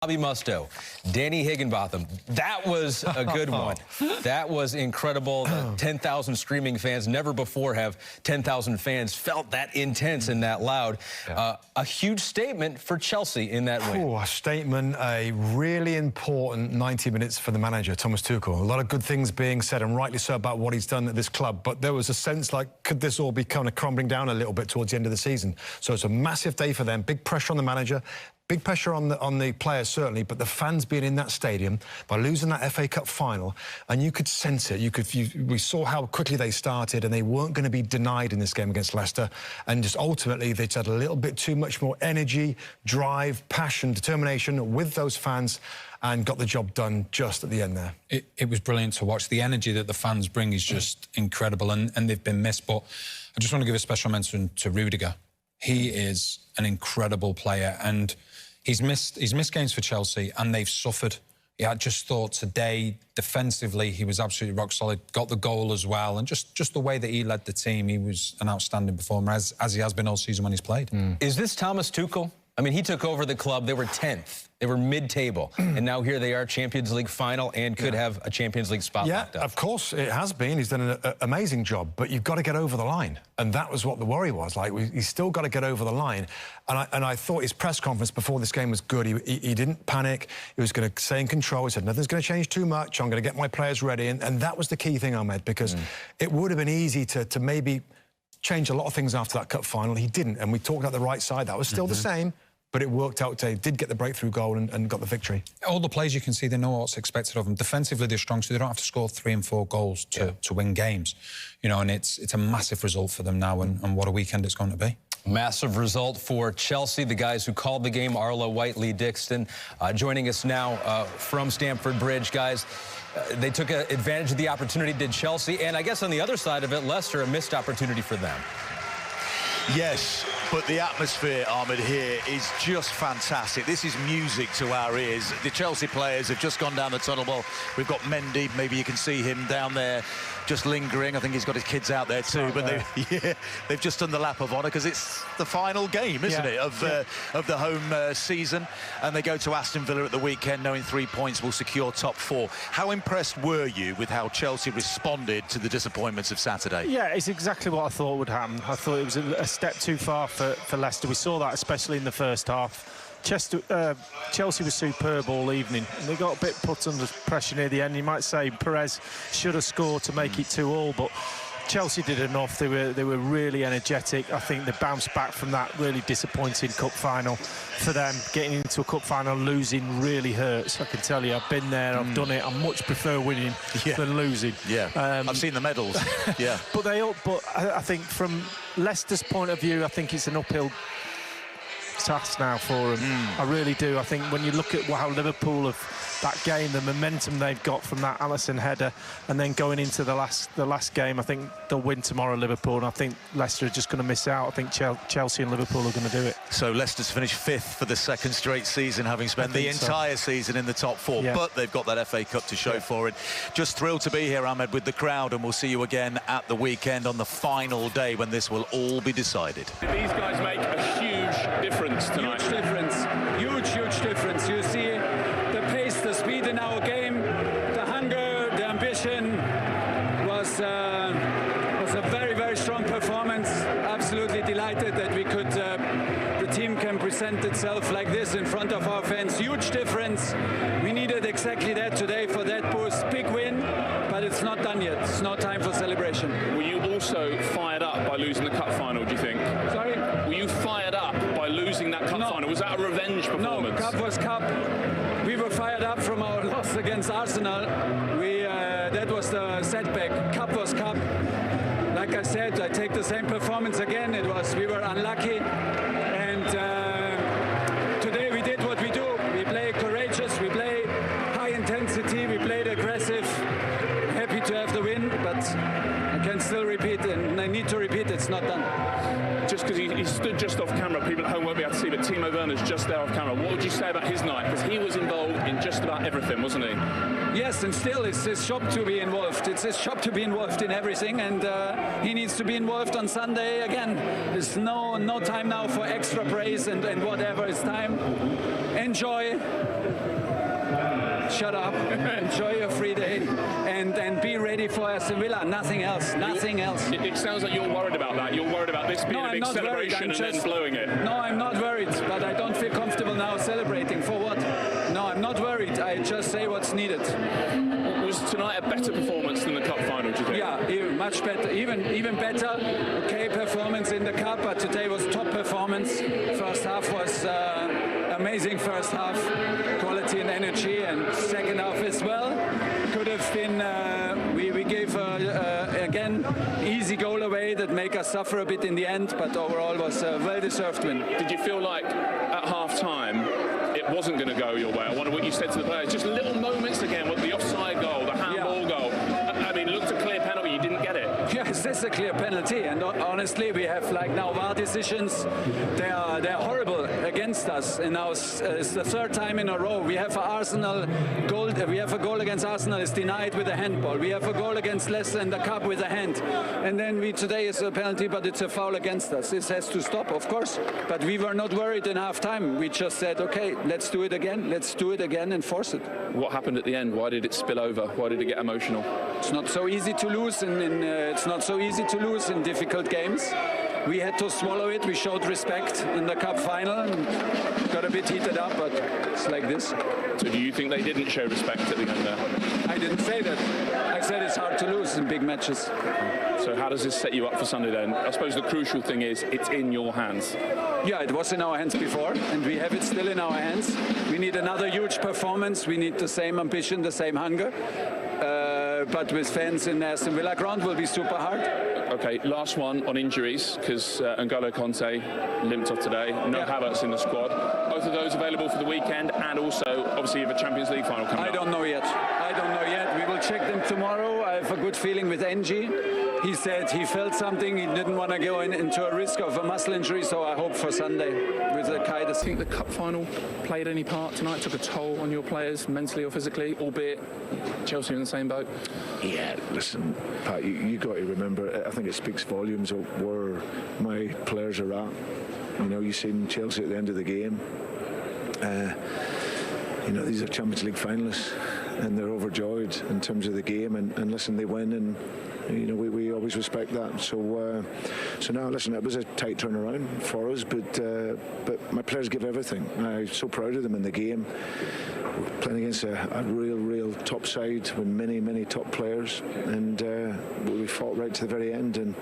Bobby Musto, Danny Higginbotham. That was a good one. That was incredible. 10,000 streaming fans. Never before have 10,000 fans felt that intense and that loud. Yeah. A huge statement for Chelsea in that win. A statement, a really important 90 minutes for the manager, Thomas Tuchel. A lot of good things being said, and rightly so, about what he's done at this club. But there was a sense like, could this all be kind of crumbling down a little bit towards the end of the season? So it's a massive day for them. Big pressure on the manager. Big pressure on the players, certainly, but the fans being in that stadium by losing that FA Cup final, and you could sense it. We saw how quickly they started, and they weren't going to be denied in this game against Leicester. And just ultimately, they had a little bit too much more energy, drive, passion, determination with those fans, and got the job done just at the end there. It was brilliant to watch. The energy that the fans bring is just incredible, and they've been missed. But I just want to give a special mention to Rudiger. He is an incredible player, and he's missed games for Chelsea, and they've suffered. Yeah, I just thought today, defensively, he was absolutely rock solid. Got the goal as well, and just the way that he led the team, he was an outstanding performer, as he has been all season when he's played. Is this Thomas Tuchel? I mean, he took over the club. They were 10th. They were mid-table. And now here they are, Champions League final, and could have a Champions League spot locked up. Of course it has been. He's done an amazing job, but you've got to get over the line. And that was what the worry was. Like, he's still got to get over the line. And I thought his press conference before this game was good. He didn't panic. He was going to stay in control. He said, nothing's going to change too much. I'm going to get my players ready. And that was the key thing, Ahmed, because it would have been easy to maybe change a lot of things after that cup final. He didn't. And we talked about the right side. That was still the same. But it worked out. They did get the breakthrough goal and got the victory. All the players, you can see, they know what's expected of them. Defensively, they're strong, so they don't have to score 3 and 4 goals to win games. You know, and it's a massive result for them now, and what a weekend it's going to be. Massive result for Chelsea. The guys who called the game, Arlo, White, Lee Dixon, joining us now from Stamford Bridge. Guys, they took advantage of the opportunity, did Chelsea, and I guess on the other side of it, Leicester, a missed opportunity for them. Yes, but the atmosphere, Ahmed, here is just fantastic. This is music to our ears. The Chelsea players have just gone down the tunnel. Well, we've got Mendy. Maybe you can see him down there just lingering. I think he's got his kids out there too. But they've just done the lap of honour because it's the final game, isn't it, of the home season. And they go to Aston Villa at the weekend, knowing 3 points will secure top 4. How impressed were you with how Chelsea responded to the disappointments of Saturday? Yeah, it's exactly what I thought would happen. I thought it was a step too far for Leicester. We saw that especially in the first half. Chelsea was superb all evening. They got a bit put under pressure near the end. You might say Perez should have scored to make it 2-2, but Chelsea did enough. They were really energetic. I think they bounced back from that really disappointing cup final. For them, getting into a cup final, losing really hurts. I can tell you, I've been there, I've done it. I much prefer winning than losing. Yeah, I've seen the medals. Yeah, but I think from Leicester's point of view, I think it's an uphill task now for them. I really do. I think when you look at how Liverpool that game, the momentum they've got from that Alisson header, and then going into the last game, I think they'll win tomorrow, Liverpool, and I think Leicester are just going to miss out. I think Chelsea and Liverpool are going to do it. So Leicester's finished 5th for the 2nd straight season, having spent the entire season in the top 4, but they've got that FA Cup to show for it. Just thrilled to be here, Ahmed, with the crowd, and we'll see you again at the weekend on the final day when this will all be decided. These guys make a huge difference tonight. Huge difference. Huge difference. You see the pace, the speed in our game, the hunger, the ambition was a very, very strong performance. Absolutely delighted that we could, the team can present itself like this in front of our fans. Huge difference. We needed exactly that today for that boost. Big win, but it's not done yet. It's no time for celebration. Were you also fired up by losing the cup final, do you think? Sorry? Were you fired up by losing that cup final? Was that a revenge performance? No, cup was cup. We were fired up from our loss against Arsenal. That was the setback. Cup was cup. Like I said, I take the same performance again. We were unlucky, and today we did what we do. We play courageous, we play high intensity, we played aggressive. Happy to have the win, but I can still repeat, and I need to repeat, it's not done. Just because he stood just off camera, people at home won't be able to see, but Timo Werner's just there off camera. What would you say about his night? Because he was involved in just about everything, wasn't he? Yes, and still it's his job to be involved. It's his job to be involved in everything, and he needs to be involved on Sunday again. There's no time now for extra praise and whatever. It's time enjoy. Shut up. Enjoy your free day and be ready for Aston Villa. Nothing else. Nothing else. It sounds like you're worried about that. You're worried about this being a big celebration and then blowing it. No, I'm not worried, but I don't feel comfortable now celebrating. For what? No, I'm not worried. I just say what's needed. Was tonight a better performance than the cup final, do you think? Yeah, even much better. Even better. Okay, performance in the cup, but today was top performance. First half was amazing. First half, quality and energy, and second half as well. Could have been. We gave again easy goal away that make us suffer a bit in the end, but overall was a well-deserved win. Did you feel like at half-time it wasn't going to go your way? I wonder what you said to the players. Just little moments again with the offside goal, the handball goal. I mean, it looked a clear penalty. You didn't get it. Yes, this is a clear penalty, and honestly, we have like now VAR decisions. They're horrible against us, and now it's the third time in a row. We have an Arsenal goal. We have a goal against Arsenal is denied with a handball. We have a goal against Leicester in the cup with a hand, and then today is a penalty, but it's a foul against us. This has to stop, of course. But we were not worried in half time. We just said, okay, let's do it again. Let's do it again and force it. What happened at the end? Why did it spill over? Why did it get emotional? It's not so easy to lose, it's not so easy to lose in difficult games. We had to swallow it. We showed respect in the cup final. Got a bit heated up, but it's like this. So do you think they didn't show respect at the end there? I didn't say that. I said it's hard to lose in big matches. So how does this set you up for Sunday then? I suppose the crucial thing is it's in your hands. Yeah, it was in our hands before, and we have it still in our hands. We need another huge performance. We need the same ambition, the same hunger. But with fans in Aston Villa ground will be super hard. Okay, last one on injuries, because N'Golo Conte limped off today. No Havertz in the squad. Both of those available for the weekend, and also, obviously, you have a Champions League final coming up. I don't know yet. We will check them tomorrow. I have a good feeling with Ng. He said he felt something. He didn't want to go into a risk of a muscle injury, so I hope for Sunday with the Kai. Do you think the cup final played any part tonight? Took a toll on your players, mentally or physically, albeit Chelsea in the same boat? Yeah, listen, Pat, you got to remember, I think it speaks volumes of where my players are at. You know, you've seen Chelsea at the end of the game. You know, these are Champions League finalists, and they're overjoyed in terms of the game. And listen, they win, and you know we always respect that. So now, listen, it was a tight turnaround for us, but my players give everything. I'm so proud of them in the game. We're playing against a real top side with many top players, and we fought right to the very end. And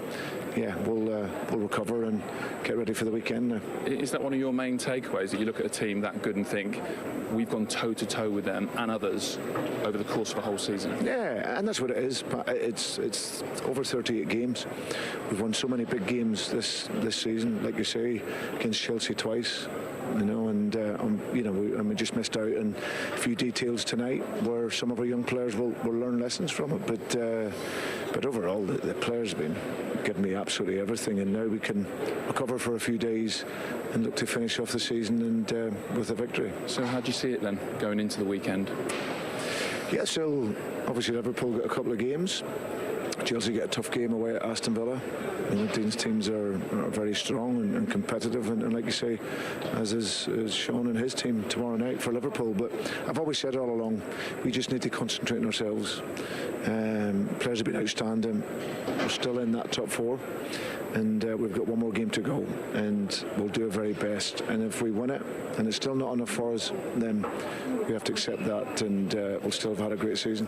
yeah, we'll recover and get ready for the weekend now. Is that one of your main takeaways, that you look at a team that good and think we've gone toe to toe with them and others over the course of a whole season? Yeah, and that's what it is. It's over 38 games. We've won so many big games this season, like you say, against Chelsea twice. You know, and you know, we just missed out on a few details tonight where some of our young players will learn lessons from it. But overall, the players have been giving me absolutely everything, and now we can recover for a few days and look to finish off the season and with a victory. So how do you see it then going into the weekend? Yeah, so obviously Liverpool got a couple of games. Chelsea get a tough game away at Aston Villa. You know, these teams are very strong and competitive, and like you say, as is Sean and his team tomorrow night for Liverpool. But I've always said all along, we just need to concentrate on ourselves. Players have been outstanding. We're still in that top four, and we've got one more game to go, and we'll do our very best. And if we win it, and it's still not enough for us, then we have to accept that, and we'll still have had a great season.